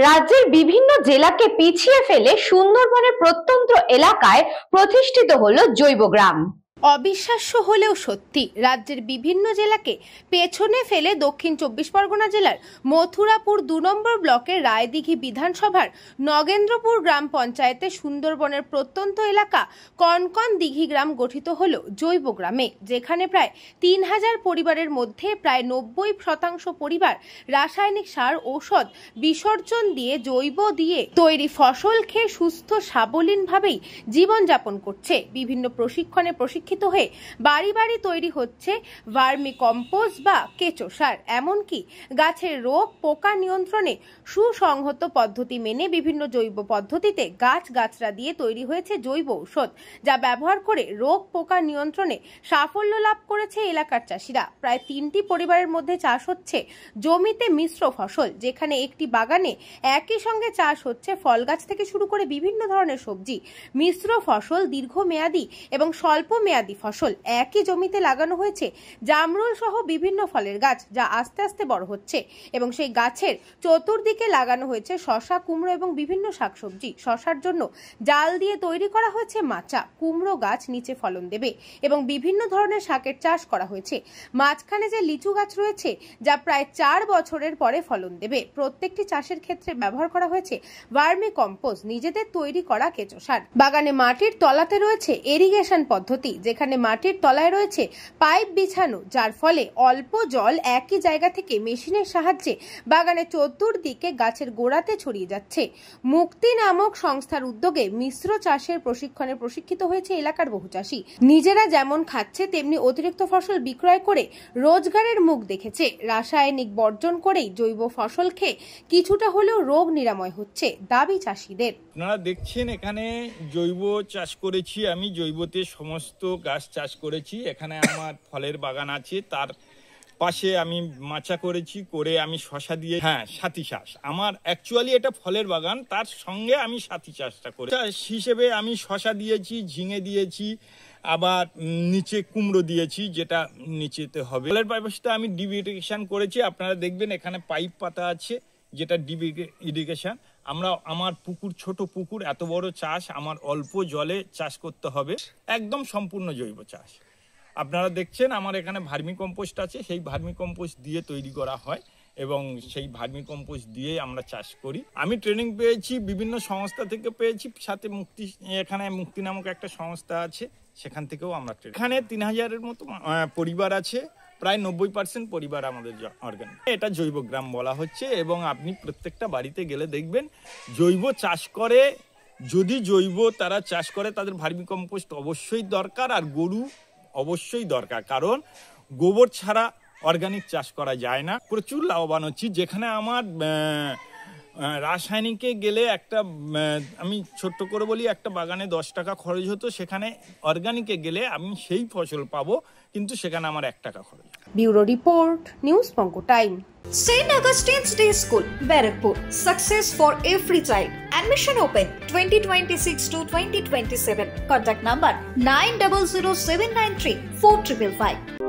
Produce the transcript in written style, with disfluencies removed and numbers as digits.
রাজ্যের বিভিন্ন জেলাকে পিছিয়ে ফেলে সুন্দরবনের প্রত্যন্ত এলাকায় প্রতিষ্ঠিত হলো জৈব গ্রাম। অবিশ্বাস্য হলেও সত্যি, রাজ্যের বিভিন্ন জেলাকে পেছনে ফেলে দক্ষিণ 24 পরগনা জেলার মথুরাপুর 2 নম্বর ব্লকের রায়দিঘি বিধানসভার নগেন্দ্রপুর গ্রাম পঞ্চায়েতে সুন্দরবনের প্রত্যন্ত এলাকা কনকন দিঘি গ্রাম গঠিত হলো জৈব গ্রামে, যেখানে প্রায় 3000 পরিবারের মধ্যে প্রায় 90% পরিবার রাসায়নিক সার ঔষধ বিসর্জন দিয়ে জৈব দিয়ে তৈরি ফসল খেয়ে সুস্থ সাবলীনভাবেই জীবনযাপন করছে। বিভিন্ন প্রশিক্ষণে হয়ে বাড়ি বাড়ি তৈরি হচ্ছে ভার্মি কম্পোস্ট বা কেঁচো সার, এমনকি গাছের রোগ পোকা নিয়ন্ত্রণে সুসংহত পদ্ধতি মেনে বিভিন্ন জৈব পদ্ধতিতে গাছরা দিয়ে তৈরি হয়েছে জৈব ঔষধ, যা ব্যবহার করে রোগ পোকা নিয়ন্ত্রণে সাফল্য লাভ করেছে এলাকার চাষিরা। প্রায় 3টি পরিবারের মধ্যে চাষ হচ্ছে জমিতে মিশ্র ফসল, যেখানে একটি বাগানে একই সঙ্গে চাষ হচ্ছে ফল গাছ থেকে শুরু করে বিভিন্ন ধরনের সবজি। মিশ্র ফসল দীর্ঘমেয়াদী এবং স্বল্প মেয়াদী ফসল। একই জমিতে লাগানো হয়েছে জামরুল সহ বিভিন্ন ফলের গাছ, যা আস্তে আস্তে বড় হচ্ছে, এবং সেই গাছের চতুর্দিকে লাগানো হয়েছে শসা, কুমড়ো এবং বিভিন্ন শাকসবজি। শসার জন্য জাল দিয়ে তৈরি করা হয়েছে মাচা, কুমড়ো গাছ নিচে ফলন দেবে এবং বিভিন্ন ধরনের শাকের চাষ করা হয়েছে। মাঝখানে যে লিচু গাছ রয়েছে, যা প্রায় 4 বছরের পরে ফলন দেবে। প্রত্যেকটি চাষের ক্ষেত্রে ব্যবহার করা হয়েছে ভার্মি কম্পোস্ট, নিজেদের তৈরি করা কেঁচো সার। বাগানে মাটির তলাতে রয়েছে এরিগেশন পদ্ধতি, যেখানে মাটির তলায় রয়েছে পাইপ বিছানো, যার ফলে অল্প জল একই জায়গা থেকে মেশিনের সাহায্যে বাগানের চতুর্দিকে গাছের গোড়াতে ছড়িয়ে যাচ্ছে। মুক্তি নামক সংস্থার উদ্যোগে মিশ্র চাষের প্রশিক্ষণে প্রশিক্ষিত হয়েছে এলাকার বহু চাষী। নিজেরা যেমন খাচ্ছে তেমনি অতিরিক্ত ফসল বিক্রয় করে রোজগারের মুখ দেখেছে। রাসায়নিক বর্জন করেই জৈব ফসল খেয়ে কিছুটা হলেও রোগ নিরাময় হচ্ছে দাবি চাষীদের। আপনারা দেখছেন এখানে জৈব চাষ করেছি আমি, জৈবতে সমস্ত গাছ চাষ করেছি। এখানে আমার ফলের বাগান আছে, তার পাশে আমি মাচা করেছি, করে আমি শসা দিয়ে, হ্যাঁ সাথী চাষ আমার অ্যাকচুয়ালি এটা ফলের বাগান, তার সঙ্গে আমি সাথী চাষটা করি। চাষ হিসেবে আমি শসা দিয়েছি, ঝিঙে দিয়েছি, আবার নিচে কুমড়ো দিয়েছি, যেটা নিচেতে হবে। ফলের পাশে আমি ডিপ ইরিগেশন করেছি। আপনারা দেখবেন এখানে পাইপ পাতা আছে, যেটা ডিপ ইরিগেশন। আমার পুকুর, ছোট পুকুর, এত বড় চাষ আমার অল্প জলে চাষ করতে হবে, একদম সম্পূর্ণ জৈব চাষ। আপনারা দেখছেন আমার এখানে ভার্মি কম্পোস্ট আছে, সেই ভার্মি কম্পোস্ট দিয়ে তৈরি করা হয় এবং সেই ভার্মি কম্পোস্ট দিয়ে আমরা চাষ করি। আমি ট্রেনিং পেয়েছি, বিভিন্ন সংস্থা থেকে পেয়েছি, সাথে এখানে মুক্তি নামক একটা সংস্থা আছে, সেখান থেকেও আমরা ট্রেনিং। এখানে 3000-এর মতো পরিবার আছে, প্রায় 90% পরিবার আমাদের অর্গানিক। এটা জৈব গ্রাম বলা হচ্ছে, এবং আপনি প্রত্যেকটা বাড়িতে গেলে দেখবেন জৈব চাষ করে। যদি জৈব তারা চাষ করে, তাদের ভার্মি কম্পোস্ট অবশ্যই দরকার, আর গরু অবশ্যই দরকার, কারণ গোবর ছাড়া অর্গানিক চাষ করা যায় না। প্রচুর লাভবান হচ্ছি। যেখানে আমার রাসায়নিকে গেলে আমি ছোট্ট করে বলি, একটা বাগানে 10 টাকা খরচ হতো, সেখানে অর্গানিকে গেলে আমি সেই ফসল পাবো, কিন্তু সেখানে আমার 1 টাকা খরচ। ব্যুরো রিপোর্ট, নিউজ পঙ্কো time. St. Augustine's Day School, Barakpur. Success for every child. Admission open 2026 to 2027. Contact number 900793 4555.